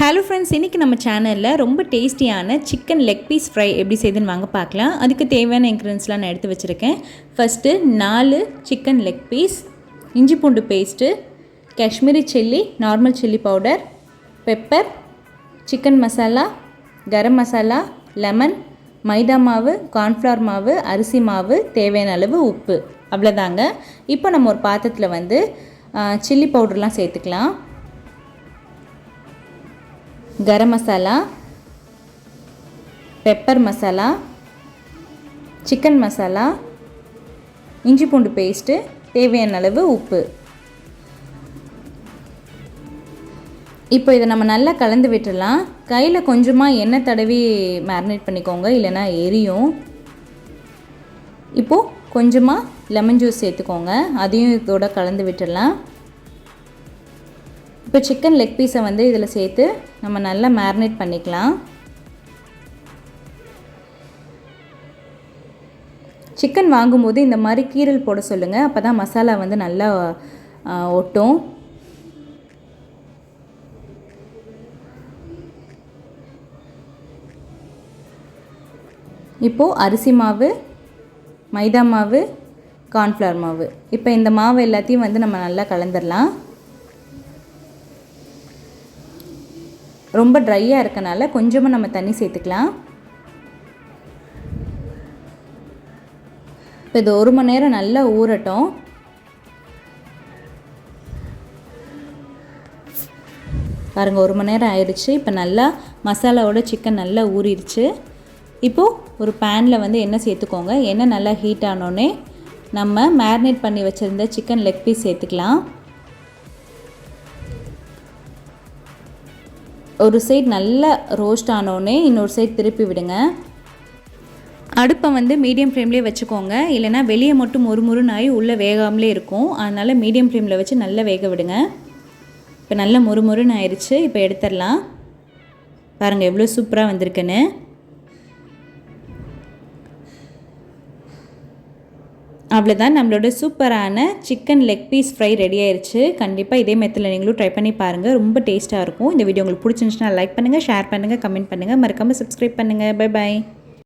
Hello friends, இன்றைக்கி நம்ம சேனலில் ரொம்ப டேஸ்டியான சிக்கன் லெக் பீஸ் ஃப்ரை எப்படி செய்யுதுன்னு வாங்க பார்க்கலாம். அதுக்கு தேவையான இன்க்ரீடியன்ஸ்லாம் நான் எடுத்து வச்சுருக்கேன். ஃபஸ்ட்டு 4 சிக்கன் லெக் பீஸ், இஞ்சி பூண்டு paste, Kashmiri chilli, normal chilli powder, pepper, chicken masala, garam masala, lemon, maida மாவு, கார்ன்ஃப்ளவர் மாவு, அரிசி மாவு, தேவையான அளவு உப்பு, அவ்வளோதாங்க. இப்போ நம்ம ஒரு பாத்திரத்தில் சில்லி பவுடர்லாம் சேர்த்துக்கலாம். கரம் மசாலா, பெப்பர் மசாலா, சிக்கன் மசாலா, இஞ்சி பூண்டு பேஸ்ட்டு, தேவையான அளவு உப்பு. இப்போ இதை நம்ம நல்லா கலந்து விட்டுடலாம். கையில் கொஞ்சமாக எண்ணெய் தடவி மேரினேட் பண்ணிக்கோங்க, இல்லைனா எரியும். இப்போது கொஞ்சமாக லெமன் ஜூஸ் சேர்த்துக்கோங்க, அதையும் இதோட கலந்து விட்டுடலாம். இப்போ சிக்கன் லெக் பீஸை இதில் சேர்த்து நம்ம நல்லா மேரினேட் பண்ணிக்கலாம். சிக்கன் வாங்கும்போது இந்த மாதிரி கீரல் போட சொல்லுங்கள், அப்போ தான் மசாலா நல்லா ஒட்டும். இப்போது அரிசி மாவு, மைதா மாவு, கார்ன்ஃப்ளவர் மாவு, இப்போ இந்த மாவு எல்லாத்தையும் நம்ம நல்லா கலந்துடலாம். ரொம்ப ட்ரையாக இருக்கனால கொஞ்சமாக நம்ம தண்ணி சேர்த்துக்கலாம். இப்போ இது 1 மணி நேரம் நல்லா ஊறட்டும். பாருங்கள், 1 மணி நேரம் ஆயிடுச்சு. இப்போ நல்லா மசாலாவோட சிக்கன் நல்லா ஊறிடுச்சு. இப்போது ஒரு பேனில் எண்ணெய் சேர்த்துக்கோங்க. எண்ணெய் நல்லா ஹீட் ஆனோடனே நம்ம மேரினேட் பண்ணி வச்சுருந்த சிக்கன் லெக் பீஸ் சேர்த்துக்கலாம். ஒரு சைடு நல்லா ரோஸ்ட் ஆனோடனே இன்னொரு சைடு திருப்பி விடுங்க. அடுப்பை மீடியம் ஃப்ளேம்லேயே வச்சுக்கோங்க, இல்லைனா வெளியே மட்டும் முறுமுறுனாயி உள்ளே வேகாமலே இருக்கும். அதனால் மீடியம் ஃப்ளேமில் வச்சு நல்லா வேக விடுங்க. இப்போ நல்லா முறுமுறுன்னு ஆயிடுச்சு. இப்போ எடுத்துடலாம். பாருங்கள் எவ்வளோ சூப்பராக வந்திருக்குன்னு. அவ்வளோதான், நம்மளோட சூப்பரான chicken leg piece fry ready ஆயிடுச்சு. கண்டிப்பாக இதே மெத்தடில் நீங்களும் ட்ரை பண்ணி பாருங்கள், ரொம்ப டேஸ்ட்டாக இருக்கும். இந்த வீடியோ உங்களுக்கு பிடிச்சிருந்துச்சுன்னா லைக் பண்ணுங்கள், ஷேர் பண்ணுங்கள், கமெண்ட் பண்ணுங்கள், மறக்காமல் சப்ஸ்கிரைப் பண்ணுங்கள். Bye bye.